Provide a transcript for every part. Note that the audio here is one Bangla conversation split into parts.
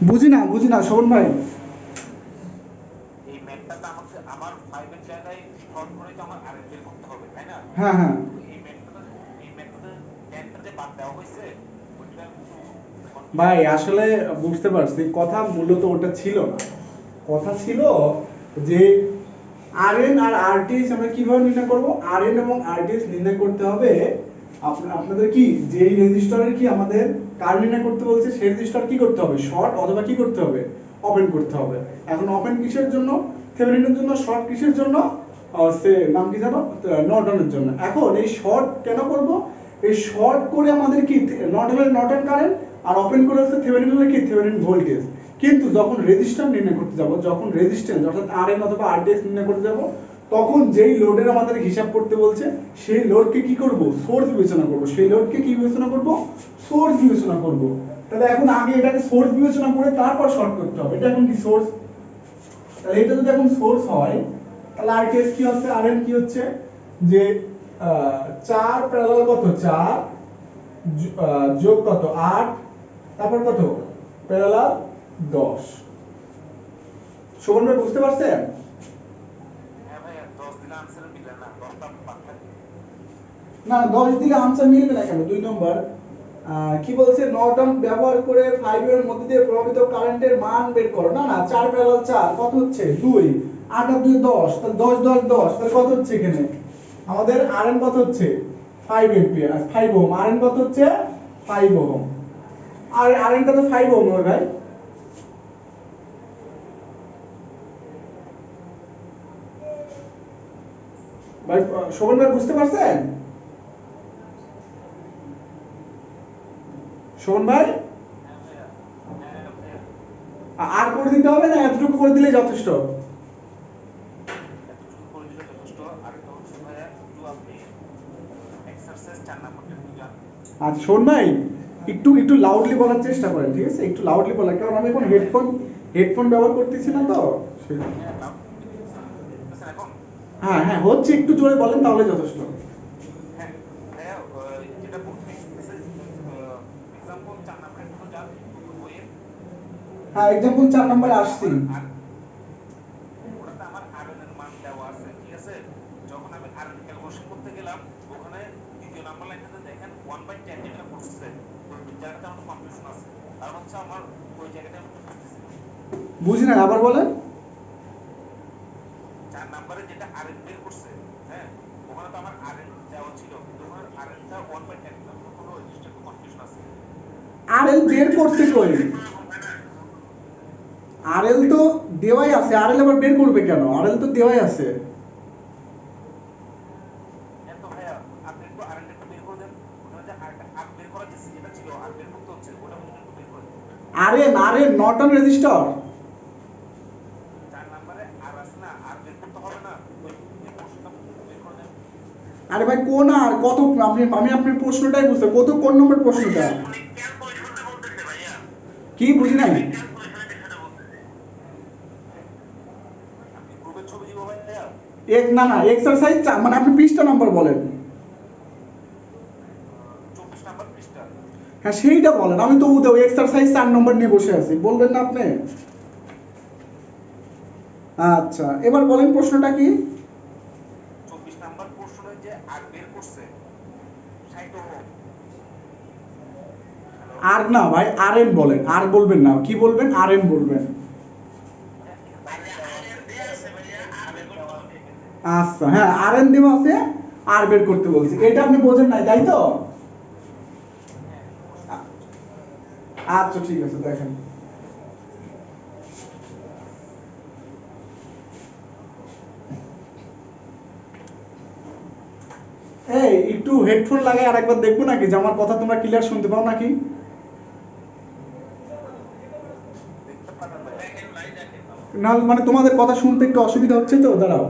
বুঝি না শোভন ভাই। এই ম্যাথটা আমাকে আমার 5 এর জায়গায় শর্ট করে তো আমার আরএন বের করতে হবে, তাই না? হ্যাঁ হ্যাঁ তো এই ম্যাথটা 10টা যে বাদ দেওয়া হয়েছে ওইটা একটু ভাই, কনফিউশন আছে। আসলে বুঝতে পারছি কথা মূলত ওটা ছিল না। কথা ছিল যে আরএন আর আরটিএস আমরা কিভাবে নির্ণয় করব। আরএন এবং আরটিএস নির্ণয় করতে হবে আপনাদের কি যেই রেজিস্টারের কি আমাদের কার নির্ণয় করতে বলছে সেই রেজিস্টার কি করতে হবে, শর্ট অথবা কি করতে হবে, ওপেন করতে হবে। এখন ওপেন কিসের জন্য, থেভেনিনের জন্য। শর্ট কিসের জন্য, সে নাম কি জানো, নর্টনের জন্য। এখন এই শর্ট কেন করব, এই শর্ট করে আমাদের কি নর্টনের নর্টন কারেন্ট, আর ওপেন করে হচ্ছে থেভেনিনের কি থেভেনিন ভোল্টেজ। কিন্তু যখন রেজিস্ট্যান্স নির্ণয় করতে যাব, যখন রেজিস্ট্যান্স অর্থাৎ আরএন অথবা আরটিএস নির্ণয় করতে যাব, তখন যেই লোডের আমাদের হিসাব করতে বলছে সেই লোডকে কি করব, সোর্স বিবেচনা করব। সেই লোডকে কি বিবেচনা করব, সোর্স বিবেচনা করব। তাহলে এখন আগে এটাকে সোর্স বিবেচনা করে তারপর শর্ট করতে হবে। এটা এখন কি সোর্স, তাহলে এটা যদি এখন সোর্স হয় তাহলে আরটিএস কি হচ্ছে, আরএন কি হচ্ছে যে 4 প্যারালাল কত 4 যোগ কত 8, তারপর কত প্যারালাল 10। শোভন ভাই বুঝতে পারছেন? হ্যাঁ ভাইয়া, 10 দিলে আনসার মিলে না, 10টা বাদ থাকে। না 10 দিলে আনসার মিলবে না কেন? 2 নম্বর কি বলছে, নর্টন ব্যবহার করে 5 এর মধ্যে দিয়ে প্রবাহিত কারেন্টের মান বের করো। না না 4 প্যারালাল 4 কত হচ্ছে 2, 8 আর 2 10, তাহলে 10 10 10, তাহলে কত হচ্ছে এখানে আমাদের আরএন কত হচ্ছে 5 এম্পিয়ার, 5 ওহম। আরএন কত হচ্ছে 5 ওহম। আর আরএনটা তো 5 ওহম হবে ভাই। ভাই শোভন ভাই বুঝতে পারছেন? শোভন ভাই হ্যাঁ ভাইয়া, হ্যাঁ ভাইয়া, আর করে দিতে হবে না এতটুকু করে দিলেই যথেষ্ট? এতটুকু করে দিলে যথেষ্ট। আরেকটা হচ্ছে ভাইয়া, একটু আপনি এক্সারসাইজ 4 নাম্বারটা একটু জান। আচ্ছা শোন ভাই, একটু একটু লাউডলি বলার চেষ্টা করেন, ঠিক আছে? একটু লাউডলি বলার, কারণ আমি এখন হ্যাঁ ভাইয়া, হেডফোন ব্যবহার করতেছি না তো। হ্যাঁ লাউডলি দিতেছি, বুঝতেছেন এখন? হ্যাঁ হ্যাঁ হচ্ছে, একটু জোরে বলেন তাহলে যথেষ্ট। হ্যাঁ ভাইয়া, যেটা বলতেছে এক্সাম্পল 4 নাম্বারে একটু যান বইয়ের। হ্যাঁ এক্সাম্পল 4 নম্বরে ওটাতে আসছি। আমার আর ওটাতে আমার আরএন এর মান দেওয়া আছে, ঠিক আছে? যখন আমি আরএন ক্যালকুলেশন করতে গেলাম, ওখানে দ্বিতীয় নাম্বার লাইনটাতে দেখেন 1/10 যেটা পড়তেছে, ওই জায়গাটা আমার কনফিউশন আছে। কারণ হচ্ছে আমার ওই জায়গাটা আমি বুঝতেছি না। বুঝি না, আবার বলেন। 4 নাম্বারে যেটা আরএন বের করছে, হ্যাঁ, ওখানে তো আমার আরএন দেওয়া ছিল, কিন্তু ওখানে আরএনটা 1/10, কোনো জিনিসটা একটু কনফিউশন আছে। আরএল বের করছে কই? আরএল তো দেওয়াই আছে, আরএল আবার বের করবে কেন? আরএল তো দেওয়াই আছে। হ্যাঁ তো ভাইয়া, আপনি একটু আরএনটা একটু বের করে দেন। ওখানে যে আরটা আর বের করা যেটা ছিল আর বের করতে হচ্ছে, ওটা আপনি একটু বের করে দেন। RN RN Norton resistor. 4 নাম্বারে আর আছে না, আর বের করতে হবে না, ওই ওই পোর্শনটা একটু বের করে দেন। আরে ভাই কোন আর কত, আমি আপনার প্রশ্নটাই বুঝতে, কত কোন নম্বর প্রশ্নটা? উনি ক্যালকুলেশনটা বলতেছে ভাইয়া, কি উনি বুঝি নাই। ওই ক্যালকুলেশনের বিষয়টা বলতেছে। আমি গ্রুপের ছবি দিব ভাইয়া। এক না না এক্সারসাইজ মানে আপনি পৃষ্ঠা নাম্বার বলেন। 24 নাম্বার পৃষ্ঠা। হ্যাঁ সেইটা বলেন, আমি তো উদয় এক্সারসাইজ 4 নম্বর নিয়ে বসে আছি, বলবেন না আপনি? আচ্ছা এবার বলেন প্রশ্নটা কি? 24 নাম্বার পোর্শনে যে আর বের করছে 60 ওহম। হ্যালো, আর না ভাই আরএন বলেন, আর বলবেন না, কি বলবেন, আরএন বলবেন। আরএন দেওয়া আছে, আরএন দেওয়া আছে এখানে। আচ্ছা হ্যাঁ আরএন দেওয়া আছে, আর বের করতে বলছি, এটা আপনি বোঝেন নাই তাই তো? হ্যাঁ বুঝছি বুঝছি। আচ্ছা ঠিক আছে দেখেন। এই একটু হেডফোন লাগাই আরেকবার দেখবো নাকি যে আমার কথা তোমরা ক্লিয়ার শুনতে পাও নাকি। দেখতে পারেন ভাইয়া। না মানে তোমাদের কথা শুনতে একটু অসুবিধা হচ্ছে তো, দাঁড়াও।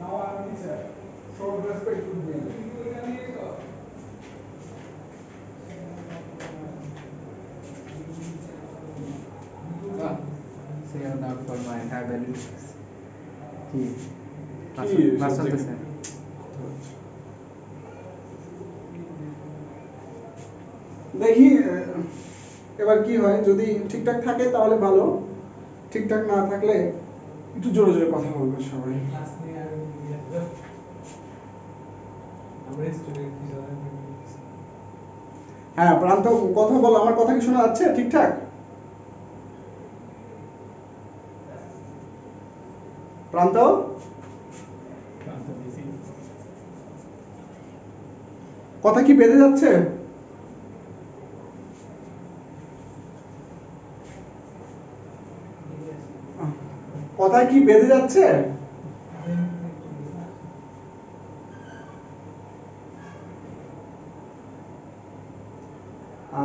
Now I am teacher. So respect to me. হ্যাঁ ভ্যালু কি কি ক্লাস subject? চলতেছে দেখি এবার কি হয়, যদি ঠিকঠাক থাকে তাহলে ভালো, ঠিকঠাক না থাকলে একটু জোরে জোরে কথা বলবে সবাই। হ্যাঁ প্রান্ত, কথা বলো, আমার কথা কি শোনা যাচ্ছে ঠিকঠাক? প্রান্ত, কথা কি বেঁধে যাচ্ছে? কথা কি বেঁধে যাচ্ছে?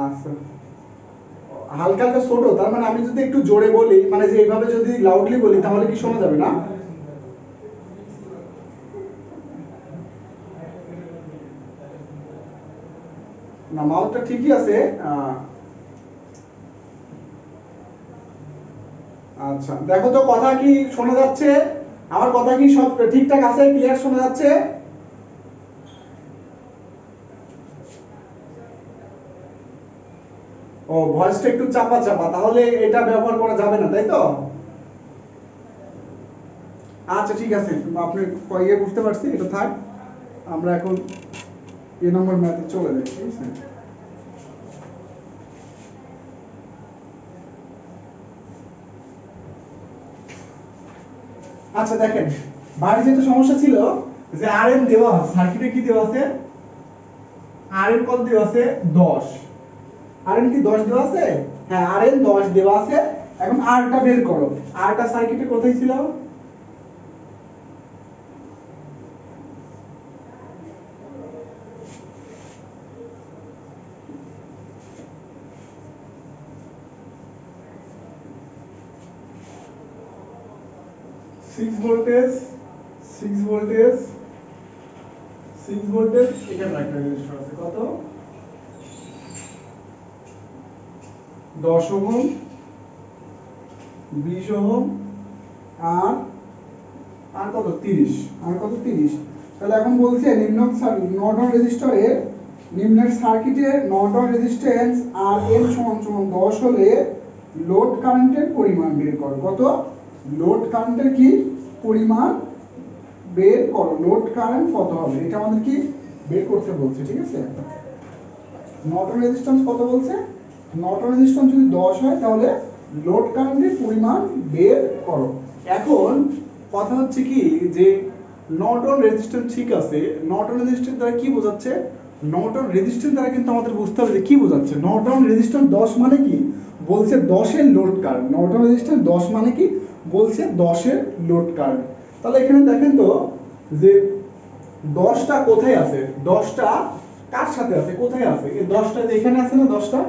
আচ্ছা, হালকা হালকা ছোট, তার মানে আমি যদি একটু জোরে বলি, মানে যে এইভাবে যদি লাউডলি বলি তাহলে কি শোনা যাবে না? না, মাউথটা ঠিকই আছে। আচ্ছা দেখো তো কথা কি শোনা যাচ্ছে, আমার কথা কি সব ঠিকঠাক আছে, ক্লিয়ার শোনা যাচ্ছে? ও ভয়েসটা একটু চাপা চাপা, তাহলে এটা ব্যবহার করা যাবে না, তাই তো? আচ্ছা ঠিক আছে, আপনি ইয়ে বুঝতে পারছি, এটা থাক, আমরা এখন এ নম্বর ম্যাথে চলে যাই, ঠিক আছে? আচ্ছা দেখেন, বাইরে যেটা সমস্যা ছিল যে আরএম দেওয়া আছে, সার্কিটে কি দেওয়া আছে, আরএম কত দেওয়া আছে 10, আরএম কি 10 দেওয়া আছে? হ্যাঁ আরএম 10 দেওয়া আছে। এখন আরটা বের করো, আরটা সার্কিটে কোথায় ছিল? 6 ভোল্টেজ, 6 ভোল্টেজ, 6 ভোল্টেজ, এখানে একটা রেজিস্টার আছে, কত 10 ওহম, 20 ওহম, আর আর কত 30, আর কত 30। তাহলে এখন বলছে নর্টন রেজিস্টরের, নিম্নের সার্কিটের নর্টন রেজিস্ট্যান্স আর এন সমান সমান 10 হলে লোড কারেন্টের পরিমাণ বের করো। কত? লোড কারেন্টের কি পরিমাণ বের করো, লোড কারেন্ট কত হবে এটা আমাদের কি বের করতে বলছে, ঠিক আছে? নর্টন রেজিস্ট্যান্স কত বলছে? নর্টন রেজিস্ট্যান্স যদি 10 হয় তাহলে লোড কারেন্টের পরিমাণ বের করো। এখন কথা হচ্ছে কি যে নর্টন রেজিস্ট্যান্স ঠিক আছে, নর্টন রেজিস্ট্যান্স দ্বারা কি বোঝাচ্ছে? নর্টন রেজিস্ট্যান্স দ্বারা কিন্তু আমাদের বুঝতে হবে যে কি বোঝাচ্ছে। নর্টন রেজিস্ট্যান্স 10 মানে কি বলছে 10 এর লোড কারেন্ট, নর্টন রেজিস্ট্যান্স 10 মানে কি বলছে 10 এর লোড কারেন্ট। তাহলে এখানে দেখেন তো যে 10টা কোথায় আছে, 10টা কার সাথে আছে, কোথায় আছে? এই 10টা যে এখানে আছে না, 10টা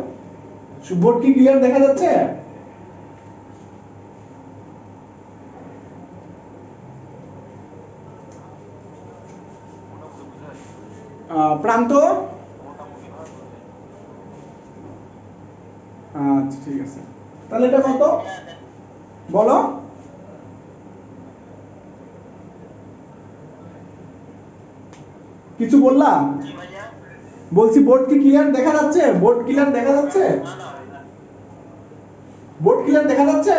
বোর্ড কি ক্লিয়ার দেখা যাচ্ছে? মোটামুটি বুঝাই, প্রান্ত, মোটামুটি ভাবে বুঝাই। আচ্ছা ঠিক আছে, তাহলে এটা কত বলো? কিছু বললাম? জি ভাইয়া, বলছি বোর্ড কি ক্লিয়ার দেখা যাচ্ছে? বোর্ড ক্লিয়ার দেখা যাচ্ছে? না না ভাইয়া, বোর্ড ক্লিয়ার দেখা যাচ্ছে?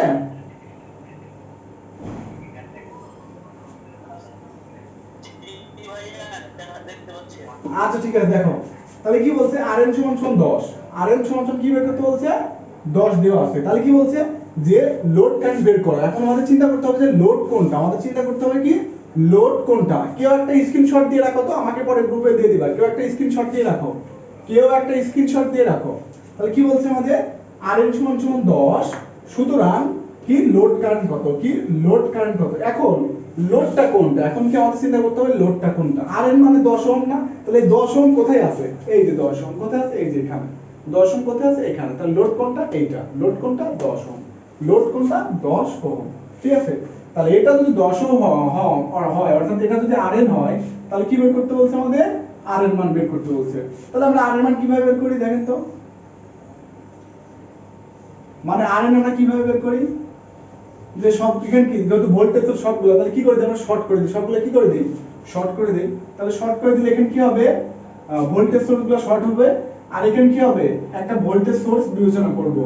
জি ভাইয়া, দেখতে পাচ্ছি। আচ্ছা ঠিক আছে, দেখো তাহলে কি বলছে Rn সমান সমান 10, Rn সমান সমান কি বের করতে বলছে? 10 দেওয়া আছে, তাহলে কি বলছে যে লোড কারেন্ট বের করো। এখন আমাদের চিন্তা করতে হবে যে লোড কোনটা, আমাদের চিন্তা করতে হবে কি লোড কোনটা। কেউ একটা স্ক্রিনশট দিয়ে রাখো তো, আমাকে পরে গ্রুপে দিয়ে দিবা, কেউ একটা স্ক্রিনশট দিয়ে রাখো, কেউ একটা স্ক্রিনশট দিয়ে রাখো। তাহলে কি বলছে আমাদের Rn সমান সমান 10, সুতরাং কি লোড কারেন্ট কত, কি লোড কারেন্ট কত। এখন লোডটা কোনটা, এখন কি আমাদের চিন্তা করতে হবে লোডটা কোনটা। Rn মানে 10 ওহম না, তাহলে 10 ওহম কোথায় আছে? এই যে 10 ওহম কোথায় আছে? এই যে এখানে 10 ওহম কোথায় আছে? এখানে। তাহলে লোড কোনটা? এইটা। লোড কোনটা? 10 ওহম। লোড কোনটা? 10 ওহম। ঠিক আছে, তাহলে এটা যদি 10 ওহম হয় অর্থাৎ এটা যদি Rn হয়, তাহলে কি বের করতে বলছে আমাদের? Rn মান বের করতে বলছে। তাহলে আমরা Rn মান কিভাবে বের করি দেখেন তো, মানে Rn আমরা কিভাবে বের করি? যে সব এখানে কি যেহেতু ভোল্টেজ তো সবগুলো, তাহলে কি করে দিই আমরা শর্ট করে দিই, সবগুলো কি করে দিই শর্ট করে দিই। তাহলে শর্ট করে দিলে এখানে কি হবে, ভোল্টেজ সোর্সগুলো শর্ট হবে। আর এখানে কি হবে, একটা ভোল্টেজ সোর্স বিবেচনা করব,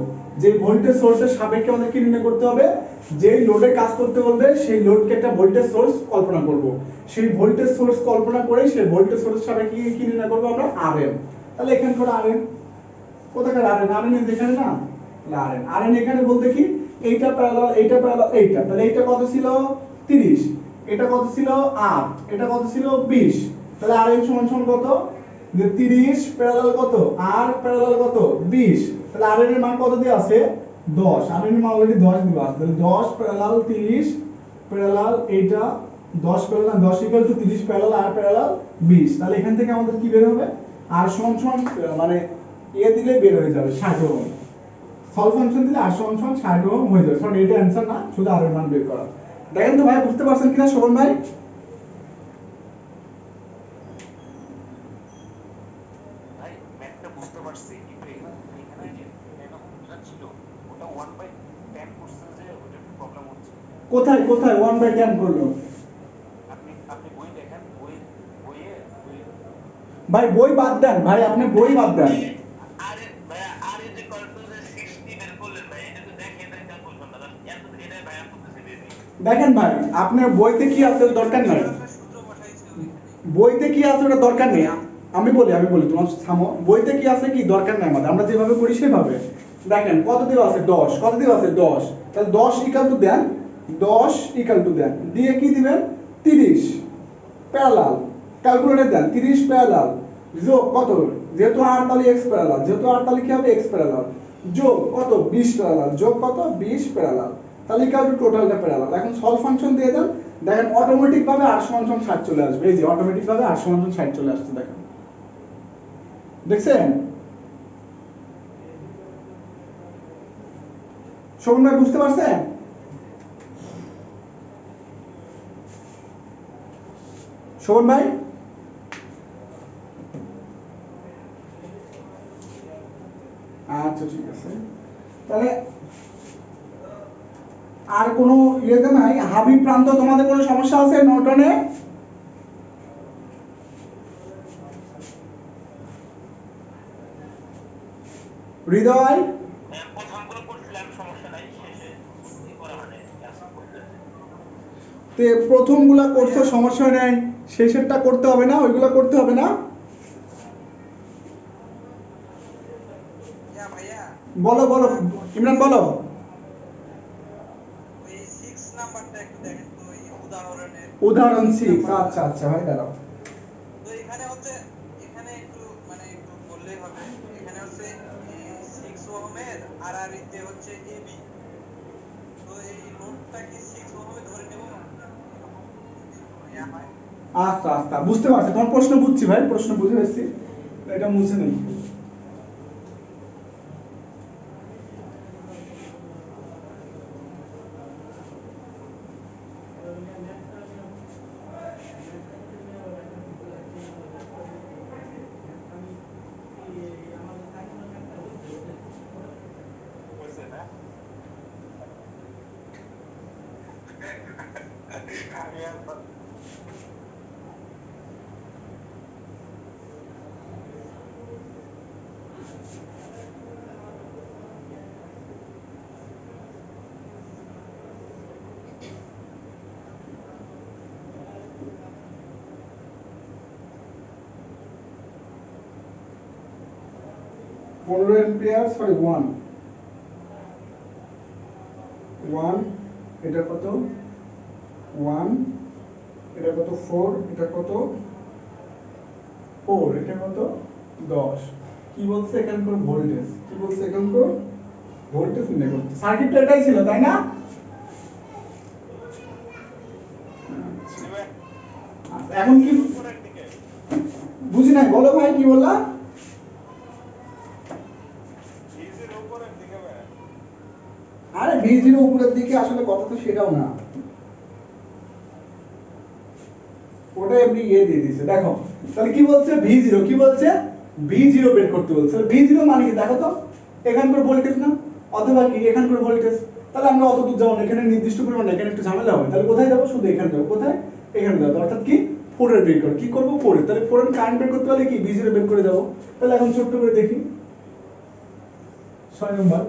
যে ভোল্টেজ সোর্সের সাপেক্ষে আমাদের কি নির্ণয় করতে হবে, যেই লোডে কাজ করতে বলবে সেই লোডকে একটা ভোল্টেজ সোর্স কল্পনা করব, সেই ভোল্টেজ সোর্স কল্পনা করে সেই ভোল্টেজ সোর্সের সাপেক্ষে কি নির্ণয় করব আমরা, আরএন। তাহলে এখানে করে আরএন, কোথাকার আরএন, আরএন এখানে না, তাহলে আরএন, আরএন এখানে বলতে কি এইটা প্যারালাল এইটা প্যারালাল এইটা, তাহলে এইটা কত ছিল 30, এটা কত ছিল 8, এটা কত ছিল 20, তাহলে আরএন সমান সমান কত, যে 30 প্যারালাল কত আর প্যারালাল কত 20, তাহলে আরএন এর মান কত দেয়া আছে 10, আরএন এর মান অলরেডি 10 দেওয়া আছে, তাহলে 10 প্যারালাল 30 প্যারালাল এইটা 10 প্যারালাল 10 ইকুয়াল টু 30 প্যারালাল আর প্যারালাল 20, তাহলে এখান থেকে আমাদের কি বের হবে, আর সমান সমান মানে এ দিলে বের হয়ে যাবে 60 ওহম, সলভ ফাংশন দিলে আর সমান সমান 60 ওহম হয়ে যাবে। সরি এটা অ্যানসার না, শুধু আর এর মান বের করা। দেখেন তো ভাই বুঝতে পারছেন কিনা শোভন ভাই? ভাই ম্যাথটা বুঝতে পারছি, কিন্তু এখানে যে এটা ছিল ওটা 1/10 করছে, যে ওটা একটু প্রবলেম হচ্ছে। কোথায় কোথায় 1/10 করলো? আপনি আপনি বই দেখেন, বইয়ে ভাই বই বাদ দেন, ভাই আপনি বই বাদ দেন। আরে ভাই আর এই যে কলকুলেটর 60 বের করলেন ভাই, এটা তো দেখে এটা ক্যালকুলেশন না, এত এটা ভাই আপনি বুঝতে পেরেছি। দেখেন ভাই আপনার বইতে কি আছে ওর দরকার নাই, সূত্র বসাইছে ওইখানে। বইতে কি আছে ওটা দরকার নেই। আমি বলি তোমার থামো, বইতে কি আছে কি দরকার নাই আমাদের, আমরা যেভাবে করি সেভাবে। দেখেন কত দেওয়া আছে 10, কত দেওয়া আছে 10, তাহলে 10 ইকুয়াল টু দেন, 10 ইকুয়াল টু দেন, দিয়ে কি দিবেন 30 প্যারালাল, ক্যালকুলেটর দেন 30 প্যারালাল যোগ কত, যেহেতু আর তাহলে x প্যারালাল, যেহেতু আর তাহলে কি হবে x প্যারালাল, যোগ কত 20 প্যারালাল, যোগ কত 20 প্যারালাল, তাহলে ইকুয়াল টু টোটালটা প্যারালাল। এখন সলভ ফাংশন দিয়ে দেন, দেখেন অটোমেটিক ভাবে r সমান সমান 60 চলে আসবে, এই যে অটোমেটিক ভাবে r সমান সমান 60 চলে আসছে, দেখেন দেখছেন শোভন ভাই বুঝতে পারছেন? শোভন ভাই আচ্ছা ঠিক আছে, তাহলে আর কোনো ইয়েতে নাই, হাবি প্রান্ত তোমাদের কোনো সমস্যা আছে নর্টনে? হৃদয় প্রথমগুলো করছিলাম, সমস্যা নাই, শেষে কি করা মানে ক্লাস করতে। তে প্রথমগুলা করছো সমস্যা নাই, শেষেরটা করতে হবে না, ওইগুলা করতে হবে না। ভাইয়া বলো বলো ইমরান বলো। ওই 6 নাম্বারটা একটু দেখেন তো, এই উদাহরণের উদাহরণ 6, আচ্ছা আচ্ছা ভাই দাঁড়াও। তো এখানে হচ্ছে, এখানে একটু মানে একটু বললেই হবে, এখানে হচ্ছে 6 ওহমের আর আর তে হচ্ছে এবি, তো এই লোডটা কি 6 ওহমে ধরে নেব, ইয়া হয়। আচ্ছা আচ্ছা বুঝতে পারছি, তোমার প্রশ্ন বুঝছি ভাই, প্রশ্ন বুঝে গেছি, এটা মুছে নেই। বুঝছেন না? আমি আর 15 এম্পিয়ার, সরি 1 এটা কত 1, এটা কত 4, এটা কত 4, এটা কত 10। কি বলছে এখানকার ভোল্টেজ, কি বলছে এখানকার ভোল্টেজ নির্ণয় করতে, সার্কিটটা এটাই ছিল তাই না? আচ্ছা, এখন কি উপরের দিকে বুঝি নাই, বলো ভাই কি বললা? ইজির উপরের দিকে ভাই। আরে V0 উপরের দিকে, আসলে কথা তো সেটাও না, ওটা এমনি দিয়ে দিয়েছে। দেখো তাহলে কি বলছে V0, কি বলছে V0 বের করতে বলছে। V0 মানে কি দেখো তো, এখানকার ভোল্টেজ না, অথবা কি এখানকার ভোল্টেজ, তাহলে আমরা অত দূর যাবো না, এখানে নির্দিষ্ট পরিমাণ না, এখানে একটু ঝামেলা হবে। তাহলে কোথায় যাবো? শুধু এখানে যাবো। কোথায়? এখানে যাবো। অর্থাৎ কি 4 এর বের করব। কি করব? 4 এর। তাহলে 4 এর কারেন্ট বের করতে হলে কি B0 বের করে যাবো। তাহলে এখন ছোট্ট করে দেখি 6 নম্বর।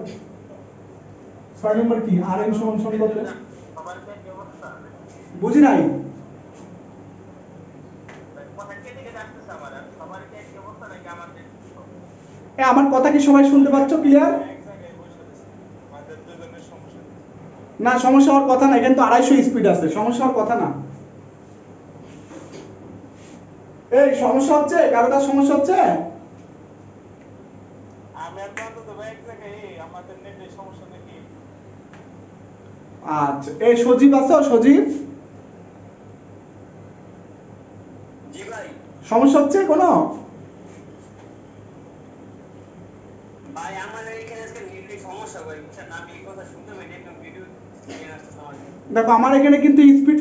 6 নম্বর কি Rn সমান সমান কত? সবার কি একই অবস্থা? বুঝি নাই। কথা কেটে কেটে আসতেছে আমার। আর সবার কি একই অবস্থা নাকি আমাদের? আমার কথা কি সবাই শুনতে পাচ্ছ ক্লিয়ার? আমাদের দুজনের সমস্যা। না, সমস্যা হওয়ার কথা না, এখানে তো 250 স্পিড আছে, সমস্যা হওয়ার কথা না। এই সমস্যা হচ্ছে? কারো কার সমস্যা হচ্ছে? আমি আর তো তো এক জায়গায় আমাদের নেটের সমস্যা নাকি? আচ্ছা, এই সজীব আছো? সজীব, জি ভাই। সমস্যা হচ্ছে কোনো? ভাই আমার এখানে আজকে নেটের সমস্যা ভাই, বুঝছেন? আমি এই কথা শুনতে পাই না, ভিডিও স্ক্রিন আসছে আমার। দেখো আমার এখানে কিন্তু স্পিড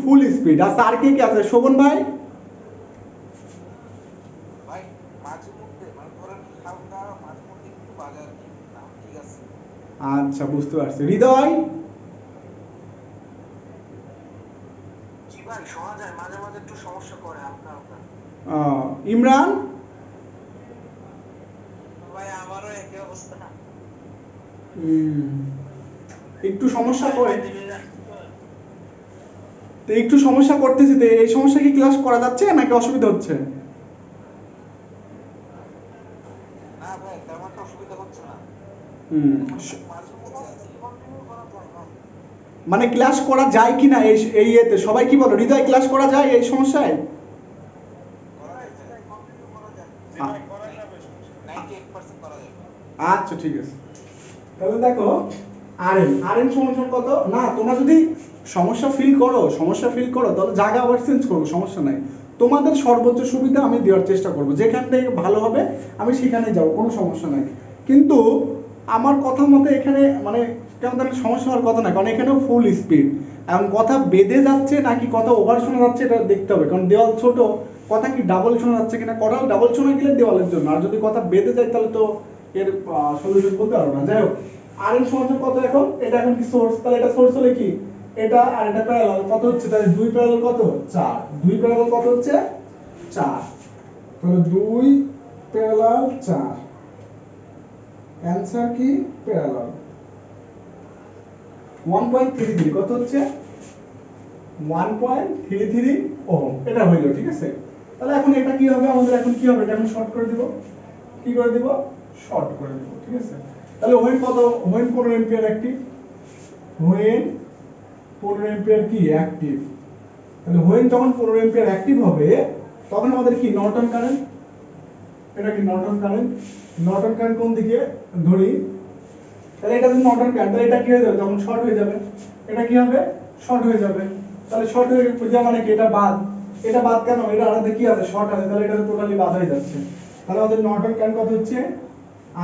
ফুল স্পিড। আর আর কে কে আছে? শোভন ভাই, ভাই মাঝে মধ্যে মানে ধরেন হালকা মাঝে মধ্যে একটু বাজে আর কি, না ঠিক আছে। আচ্ছা বুঝতে পারছি। হৃদয়, জি ভাই শোনা যায়, মাঝে মাঝে একটু সমস্যা করে হালকা হালকা। ইমরান, ভাই আমারও একই অবস্থা। একটু সমস্যা করে, তো একটু সমস্যা করতেছি। তো এই সমস্যা কি ক্লাস করা যাচ্ছে নাকি অসুবিধা হচ্ছে? না ভাই তেমন একটা অসুবিধা হচ্ছে না। মাঝে মধ্যে কন্টিনিউ করা যায় না। মানে ক্লাস করা যায় কিনা এই এই এতে সবাই কি বলো? হৃদয়, ক্লাস করা যায় এই সমস্যায়? করা যায়, কন্টিনিউ করা যায়। জি ভাই করা যাবে, 98% করা যাবে। আচ্ছা ঠিক আছে। তাহলে দেখো আরএন সমান সমান কত? না, তোমরা যদি সমস্যা ফিল করো তাহলে জায়গা আবার চেঞ্জ করবো, সমস্যা নাই। তোমাদের সর্বোচ্চ সুবিধা আমি দেওয়ার চেষ্টা করব, যেখান থেকে ভালো হবে আমি সেখানে যাব, কোনো সমস্যা নাই। কিন্তু আমার কথা মতে এখানে মানে কেমন ধরনের সমস্যা হওয়ার কথা না, কারণ এখানেও ফুল স্পিড। এখন কথা বেঁধে যাচ্ছে নাকি কথা ওভার শোনা যাচ্ছে এটা দেখতে হবে, কারণ দেওয়াল ছোট, কথা কি ডাবল শোনা যাচ্ছে কিনা। কথা ডাবল শোনা গেলে দেওয়ালের জন্য, আর যদি কথা বেঁধে যায় তাহলে তো এর সলিউশন বলতে পারবো না। যাই হোক, আর এর সমান কত এখন? এটা এখন কি সোর্স, তাহলে এটা সোর্স হলে কি এটা আর এটা প্যারালাল, কত হচ্ছে? তাহলে 2 প্যারালাল কত? 4। 2 প্যারালাল কত হচ্ছে? 4। তাহলে 2 প্যারালাল 4, অ্যানসার কি প্যারালাল। 1.33 কত হচ্ছে? 1.33 ওহম। এটা হইলো, ঠিক আছে। তাহলে এখন এটা কি হবে আমাদের? এখন কি হবে? এটা এখন শর্ট করে দিব। কি করে দিব? শর্ট করে দিব, ঠিক আছে। তাহলে হোয়েন কত? When 15 ampere active. When 15 ampere কি অ্যাক্টিভ। তাহলে হোয়েন যখন 15 এম্পিয়ার অ্যাক্টিভ হবে তখন আমাদের কি নর্টন কারেন্ট। এটা কি নর্টন কারেন্ট। নর্টন কারেন্ট কোন দিকে ধরি? তাহলে এটা যদি নর্টন কারেন্ট, তাহলে এটা কি হয়ে যাবে? তখন শর্ট হয়ে যাবে। এটা কি হবে? শর্ট হয়ে যাবে। তাহলে শর্ট হয়ে যাবে মানে কি? এটা বাদ। এটা বাদ কেন? এটা আলাদা কি আছে? শর্ট আছে, তাহলে এটা টোটালি বাদ হয়ে যাচ্ছে। তাহলে আমাদের নর্টন কারেন্ট কত হচ্ছে?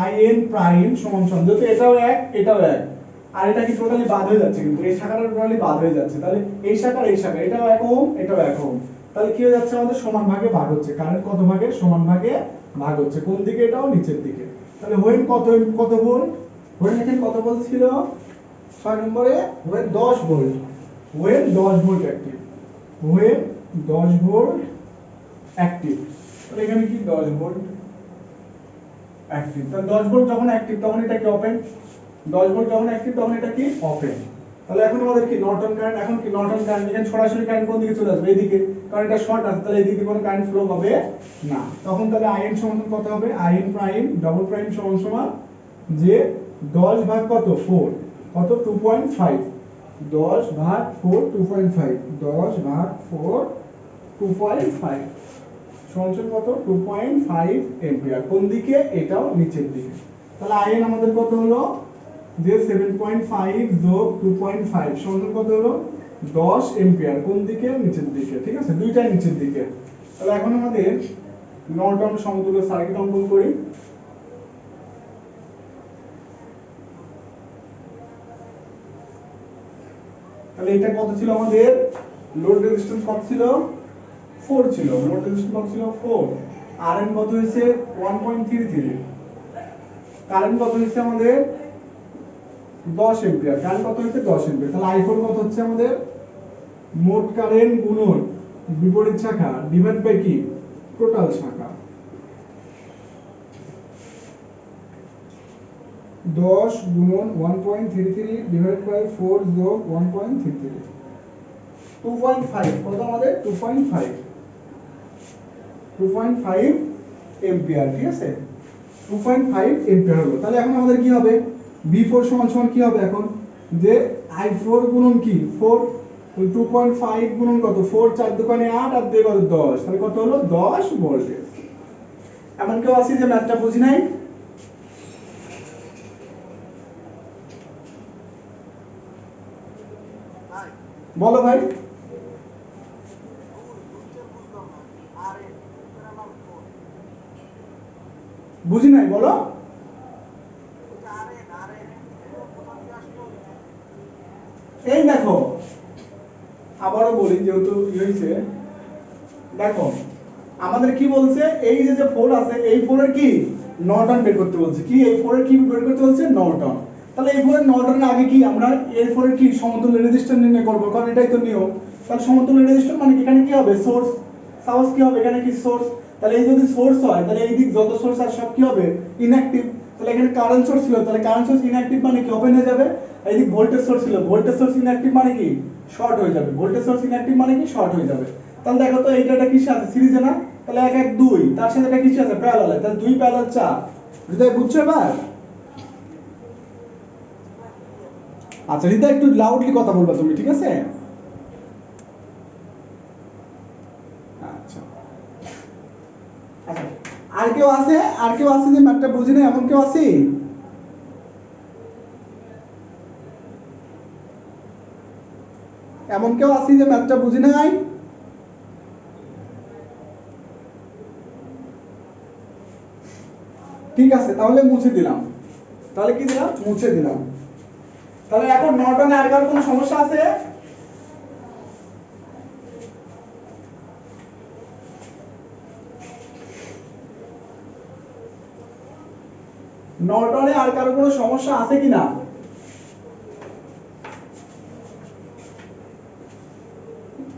IN প্রাইম সমান সমান, যেহেতু এটাও এক এটাও এক, আর এটা কি টোটালি বাদ হয়ে যাচ্ছে, কিন্তু এই শাখাটা টোটালি বাদ হয়ে যাচ্ছে। তাহলে এই শাখা এই শাখা এটাও 1 ওহম এটাও 1 ওহম। তাহলে কি হয়ে যাচ্ছে? আমাদের সমান ভাগে ভাগ হচ্ছে। কারেন্ট কত ভাগে? সমান ভাগে ভাগ হচ্ছে। কোন দিকে? এটাও নিচের দিকে। তাহলে হোয়েন কত ভোল্ট? হোয়েন এখানে কত ভোল্ট ছিল? 6 নম্বরে when 10 volt. When 10 volt active. When 10 volt active. তাহলে এখানে কি 10 ভোল্ট অ্যাক্টিভ। তাহলে 10 ভোল্ট যখন অ্যাক্টিভ তখন এটা কি ওপেন। 10 ভোল্ট যখন অ্যাক্টিভ তখন এটা কি ওপেন। তাহলে এখন আমাদের কি নর্টন কারেন্ট। এখন কি নর্টন কারেন্ট? এখানে সরাসরি কারেন্ট কোন দিকে চলে আসবে? এইদিকে, কারণ এটা শর্ট আছে, তাহলে এইদিকে কোনো কারেন্ট ফ্লো হবে না। তখন তাহলে IN সমান কত হবে? IN প্রাইম ডাবল প্রাইম সমান সমান যে 10 ভাগ কত? 4, কত? 2.5। 10 ভাগ 4 2.5। 10 ভাগ 4 2.5 সমান কত? 2.5 এম্পিয়ার। কোন দিকে? এটাও নিচের দিকে। তাহলে IN আমাদের কত হলো? যে 7.5 যোগ 2.5 সমান কত হলো? 10 এম্পিয়ার। কোন দিকে? নিচের দিকে, ঠিক আছে, দুইটাই নিচের দিকে। তাহলে এখন আমাদের নর্টন সমতুল্য সার্কিট অঙ্কন করি। তাহলে এটা কত ছিল আমাদের? লোড রেজিস্ট্যান্স কত ছিল? 4 ছিল। লোড রেজিস্ট্যান্স কত ছিল? 4। Rn কত হয়েছে? 1.33। কারেন্ট কত হয়েছে আমাদের? 10 এম্পিয়ার, কারেন্ট কত হচ্ছে 10 এম্পিয়ার। তাহলে i4 কত হচ্ছে আমাদের মোট কারেন্ট গুণন বিপরীত শাখা ডিভাইড বাই কি টোটাল শাখা। 10 গুণন 1.33 ডিভাইড বাই 4 যোগ 1.33 2.5 কত আমাদের 2.5 এম্পিয়ার, ঠিক আছে 2.5 এম্পিয়ার হলো। তাহলে এখন আমাদের কি হবে V4 সমান সমান কি হবে এখন যে i4 গুণন কি 4 2.5 গুণন কত 4 4 দোকানে 8 আর 2 কত 10, তাহলে কত হলো 10 ভোল্টেজ। এমন কেউ আছে যে ম্যাথটা বুঝি নাই? বলো ভাই। বুঝি নাই বলো। এই দেখো আবারও বলি যেহেতু হয়েছে, দেখো আমাদের কি বলছে এই যে 4 আছে এই 4 এর কি নর্টন বের করতে বলছে, কি এই 4 এর কি বের করতে বলছে নর্টন। তাহলে এই 4 এর নর্টনের আগে কি আমরা এই 4 এর কি সমতুল্য রেজিস্ট্যান্স নির্ণয় করব, কারণ এটাই তো নিয়ম। তাহলে সমতুল্য রেজিস্ট্যান্স মানে এখানে কি হবে সোর্স, সাপোজ কি হবে এখানে কি সোর্স, তাহলে এই যদি সোর্স হয় তাহলে এই দিক যত সোর্স আছে সব কি হবে ইনঅ্যাকটিভ। তাহলে এখানে কারেন্ট সোর্স ছিল, তাহলে কারেন্ট সোর্স ইনঅ্যাকটিভ মানে কি ওপেন হয়ে যাবে। এই দিক ভোল্টেজ সোর্স ছিল, ভোল্টেজ সোর্স ইনঅ্যাকটিভ মানে কি শর্ট হয়ে যাবে, ভোল্টেজ সোর্স ইনঅ্যাকটিভ মানে কি শর্ট হয়ে যাবে। তাহলে দেখো তো এইটা এটা কিসে আছে সিরিজে না, তাহলে 1 1 2 তার সাথে এটা কিসে আছে প্যারালালে, তাহলে 2 প্যারালাল 4। হৃদয় বুঝছো এবার? আচ্ছা হৃদয় একটু লাউডলি কথা বলবা তুমি, ঠিক আছে? আচ্ছা আচ্ছা আর কেউ আছে, আর কেউ আছে যে ম্যাথটা বুঝি না এমন কেউ আছে? এমন কেউ আছে যে ম্যাথটা বুঝি নাই? ঠিক আছে তাহলে মুছে দিলাম, তাহলে কি দিলাম মুছে দিলাম। তাহলে এখন নর্টনে আর কার কোনো সমস্যা আছে? নর্টনে আর কারো কোনো সমস্যা আছে কিনা?